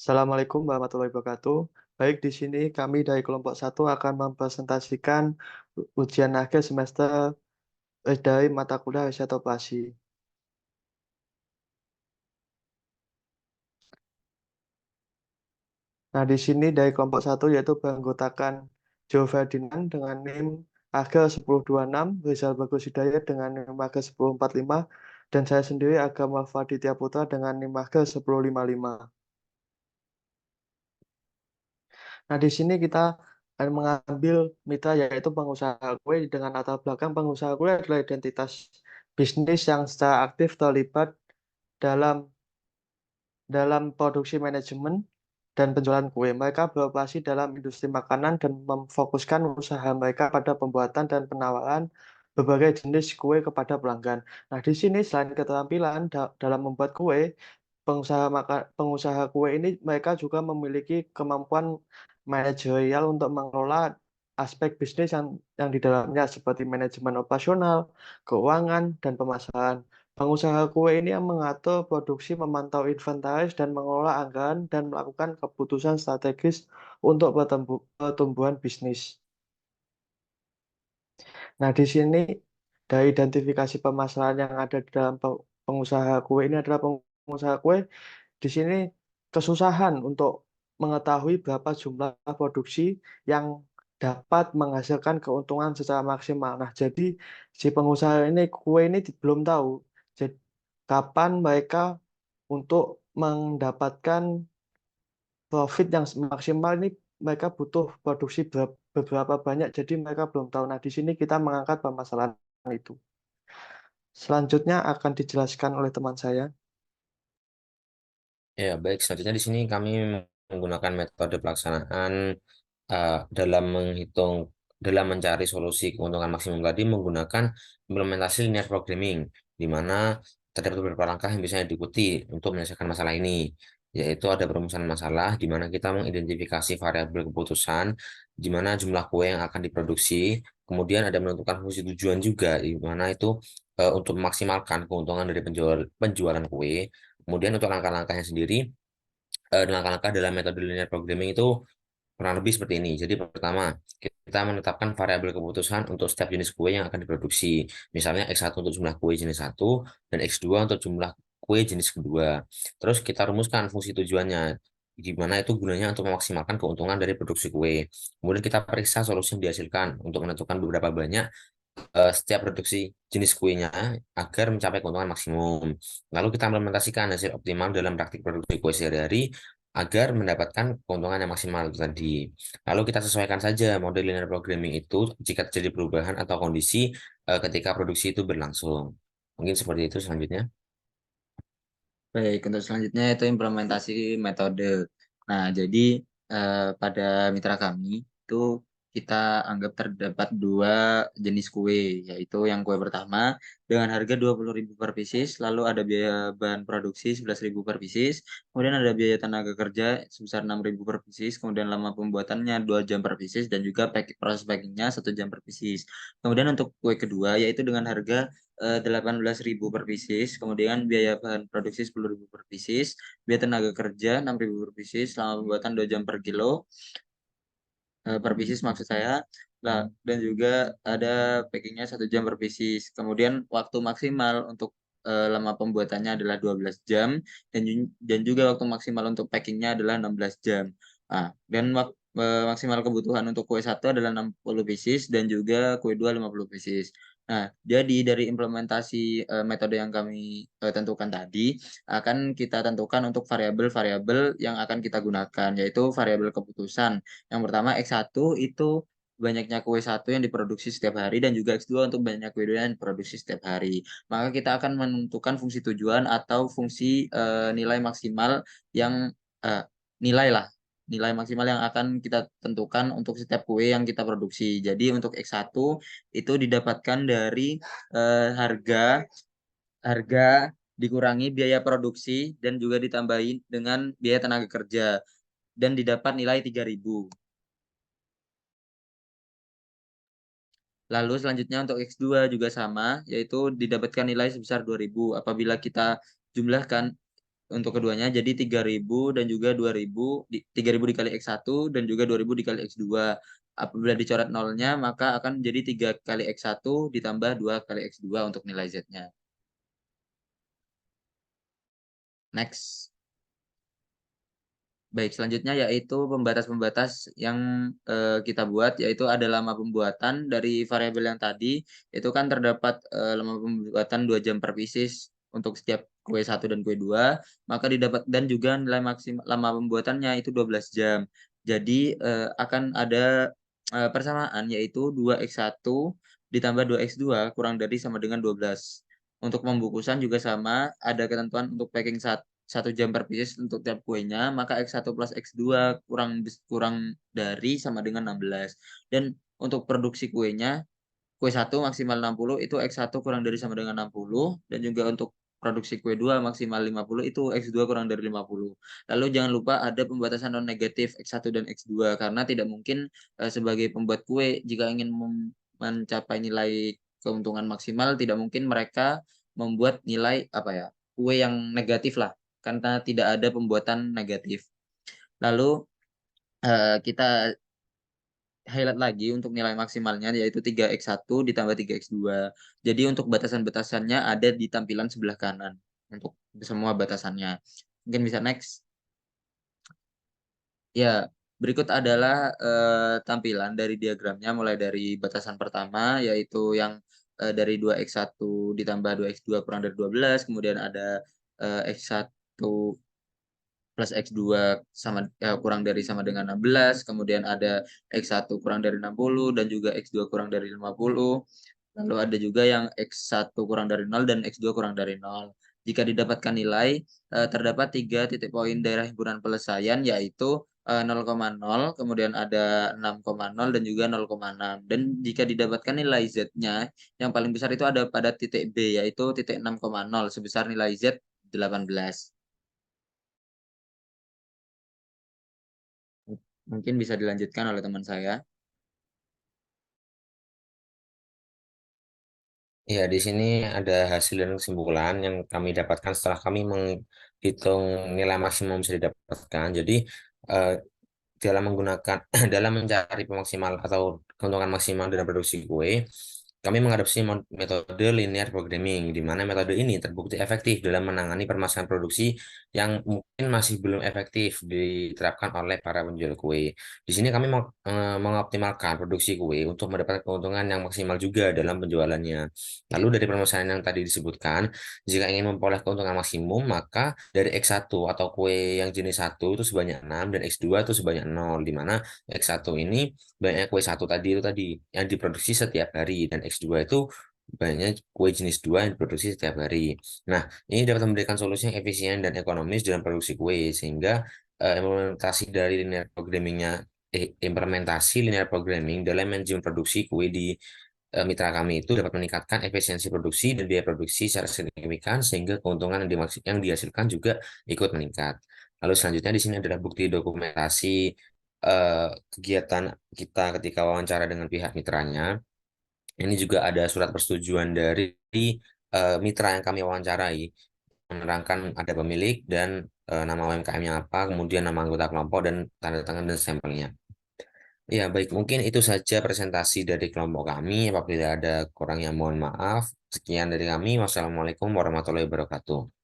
Assalamualaikum warahmatullahi wabarakatuh. Baik, di sini kami dari kelompok satu akan mempresentasikan ujian akhir semester dari mata kuliah riset operasi. Nah, di sini dari kelompok satu yaitu beranggotakan Joe Ferdinand dengan NIM akhir 1026, Rizal Bagus Hidayat dengan NIM akhir 1045, dan saya sendiri Agam Alfaditya Putra dengan NIM akhir 1055. Nah, di sini kita akan mengambil mitra yaitu pengusaha kue dengan latar belakang pengusaha kue adalah identitas bisnis yang secara aktif terlibat dalam dalam produksi manajemen dan penjualan kue. Mereka beroperasi dalam industri makanan dan memfokuskan usaha mereka pada pembuatan dan penawaran berbagai jenis kue kepada pelanggan. Nah, di sini selain keterampilan dalam membuat kue, pengusaha kue ini mereka juga memiliki kemampuan manajerial untuk mengelola aspek bisnis yang di dalamnya seperti manajemen operasional, keuangan, dan pemasaran. Pengusaha kue ini yang mengatur produksi, memantau inventaris, dan mengelola anggaran dan melakukan keputusan strategis untuk pertumbuhan bisnis. Nah, di sini dari identifikasi permasalahan yang ada di dalam pengusaha kue ini adalah pengusaha kue di sini kesusahan untuk mengetahui berapa jumlah produksi yang dapat menghasilkan keuntungan secara maksimal. Nah, jadi si pengusaha ini kue ini belum tahu jadi, kapan mereka untuk mendapatkan profit yang maksimal ini mereka butuh produksi beberapa banyak, jadi mereka belum tahu. Nah, di sini kita mengangkat permasalahan itu. Selanjutnya akan dijelaskan oleh teman saya. Ya, baik. Selanjutnya di sini kami menggunakan metode pelaksanaan dalam dalam mencari solusi keuntungan maksimum tadi menggunakan implementasi linear programming, di mana terdapat beberapa langkah yang bisa diikuti untuk menyelesaikan masalah ini, yaitu ada perumusan masalah, di mana kita mengidentifikasi variabel keputusan, di mana jumlah kue yang akan diproduksi, kemudian ada menentukan fungsi tujuan juga, di mana itu untuk memaksimalkan keuntungan dari penjualan kue. Kemudian untuk langkah-langkahnya sendiri, langkah-langkah dalam metode linear programming itu kurang lebih seperti ini. Jadi pertama, kita menetapkan variabel keputusan untuk setiap jenis kue yang akan diproduksi. Misalnya X1 untuk jumlah kue jenis satu dan X2 untuk jumlah kue jenis kedua. Terus kita rumuskan fungsi tujuannya. Di mana itu gunanya untuk memaksimalkan keuntungan dari produksi kue. Kemudian kita periksa solusi yang dihasilkan untuk menentukan beberapa banyak setiap produksi jenis kuenya agar mencapai keuntungan maksimum. Lalu kita implementasikan hasil optimal dalam praktik produksi kue sehari-hari agar mendapatkan keuntungan yang maksimal itu tadi. Lalu kita sesuaikan saja model linear programming itu jika terjadi perubahan atau kondisi ketika produksi itu berlangsung. Mungkin seperti itu selanjutnya. Baik, untuk selanjutnya itu implementasi metode. Nah, jadi pada mitra kami itu kita anggap terdapat dua jenis kue, yaitu yang kue pertama dengan harga 20.000 per pieces, lalu ada biaya bahan produksi 11.000 per pieces, kemudian ada biaya tenaga kerja sebesar 6.000 per pieces, kemudian lama pembuatannya 2 jam per pieces, dan juga proses packingnya 1 jam per pieces. Kemudian untuk kue kedua yaitu dengan harga 18.000 per pieces, kemudian biaya bahan produksi 10.000 per pieces, biaya tenaga kerja 6.000 per pieces, selama pembuatan 2 jam per kilo, per pieces maksud saya. Nah, dan juga ada packingnya 1 jam per pieces. Kemudian waktu maksimal untuk lama pembuatannya adalah 12 jam, dan juga waktu maksimal untuk packingnya adalah 16 jam. Nah, dan maksimal kebutuhan untuk kue satu adalah 60 pieces dan juga kue dua 50 pieces. Nah, jadi dari implementasi metode yang kami tentukan tadi, akan kita tentukan untuk variabel-variabel yang akan kita gunakan, yaitu variabel keputusan. Yang pertama X1 itu banyaknya kue satu yang diproduksi setiap hari, dan juga X2 untuk banyaknya kue dua yang diproduksi setiap hari. Maka kita akan menentukan fungsi tujuan atau fungsi nilai maksimal yang eh, nilai lah nilai maksimal yang akan kita tentukan untuk setiap kue yang kita produksi. Jadi untuk X1 itu didapatkan dari harga harga dikurangi biaya produksi dan juga ditambahin dengan biaya tenaga kerja, dan didapat nilai 3.000. Lalu selanjutnya untuk X2 juga sama, yaitu didapatkan nilai sebesar 2.000 apabila kita jumlahkan untuk keduanya jadi 3.000 dan juga 2.000 3.000 dikali X1 dan juga 2.000 dikali X2. Apabila dicoret nolnya maka akan menjadi 3 kali X1 ditambah 2 kali X2 untuk nilai Z-nya. Next. Baik, selanjutnya yaitu pembatas-pembatas yang kita buat, yaitu ada lama pembuatan dari variabel yang tadi, itu kan terdapat lama pembuatan 2 jam per pieces untuk setiap kue 1 dan kue 2, maka didapat dan juga nilai maksimal lama pembuatannya itu 12 jam. Jadi akan ada persamaan yaitu 2x1 ditambah 2x2 kurang dari sama dengan 12. Untuk pembungkusan juga sama, ada ketentuan untuk packing 1 jam per pieces untuk tiap kuenya, maka X1 plus X2 kurang dari sama dengan 16. Dan untuk produksi kuenya, kue 1 maksimal 60 itu X1 kurang dari sama dengan 60, dan juga untuk produksi kue 2 maksimal 50 itu X2 kurang dari 50. Lalu jangan lupa ada pembatasan non negatif X1 dan X2 karena tidak mungkin sebagai pembuat kue jika ingin mencapai nilai keuntungan maksimal tidak mungkin mereka membuat nilai apa ya kue yang negatif lah karena tidak ada pembuatan negatif. Lalu kita highlight lagi untuk nilai maksimalnya yaitu 3x1 ditambah 3x2. Jadi untuk batasan-batasannya ada di tampilan sebelah kanan untuk semua batasannya. Mungkin bisa next. Ya, berikut adalah tampilan dari diagramnya mulai dari batasan pertama yaitu yang dari 2x1 ditambah 2x2 kurang dari 12, kemudian ada x1 plus X2 kurang dari sama dengan 16, kemudian ada X1 kurang dari 60 dan juga X2 kurang dari 50. Lalu ada juga yang X1 kurang dari 0 dan X2 kurang dari 0. Jika didapatkan nilai, terdapat 3 titik poin daerah himpunan penyelesaian yaitu 0,0, kemudian ada 6,0 dan juga 0,6. Dan jika didapatkan nilai Z-nya, yang paling besar itu ada pada titik B yaitu titik 6,0 sebesar nilai Z 18. Mungkin bisa dilanjutkan oleh teman saya. Ya, di sini ada hasil dan kesimpulan yang kami dapatkan setelah kami menghitung nilai maksimum bisa didapatkan. Jadi, eh, dalam menggunakan dalam mencari pemaksimal atau keuntungan maksimal dalam produksi kue, kami mengadopsi metode linear programming, di mana metode ini terbukti efektif dalam menangani permasalahan produksi yang mungkin masih belum efektif diterapkan oleh para penjual kue. Di sini kami mengoptimalkan produksi kue untuk mendapatkan keuntungan yang maksimal juga dalam penjualannya. Lalu dari permasalahan yang tadi disebutkan, jika ingin memperoleh keuntungan maksimum, maka dari X1 atau kue yang jenis 1 itu sebanyak 6 dan X2 itu sebanyak 0, di mana X1 ini banyak kue 1 tadi itu tadi yang diproduksi setiap hari dan X2 itu banyak kue jenis 2 yang diproduksi setiap hari. Nah, ini dapat memberikan solusi yang efisien dan ekonomis dalam produksi kue sehingga implementasi linear programming dalam manajemen produksi kue di mitra kami itu dapat meningkatkan efisiensi produksi dan biaya produksi secara signifikan sehingga keuntungan yang dihasilkan juga ikut meningkat. Lalu selanjutnya di sini adalah bukti dokumentasi kegiatan kita ketika wawancara dengan pihak mitranya. Ini juga ada surat persetujuan dari mitra yang kami wawancarai, menerangkan ada pemilik dan nama UMKM-nya apa, kemudian nama anggota kelompok dan tanda tangan dan stempelnya. Ya, baik. Mungkin itu saja presentasi dari kelompok kami. Apabila ada kurang yang mohon maaf. Sekian dari kami. Wassalamualaikum warahmatullahi wabarakatuh.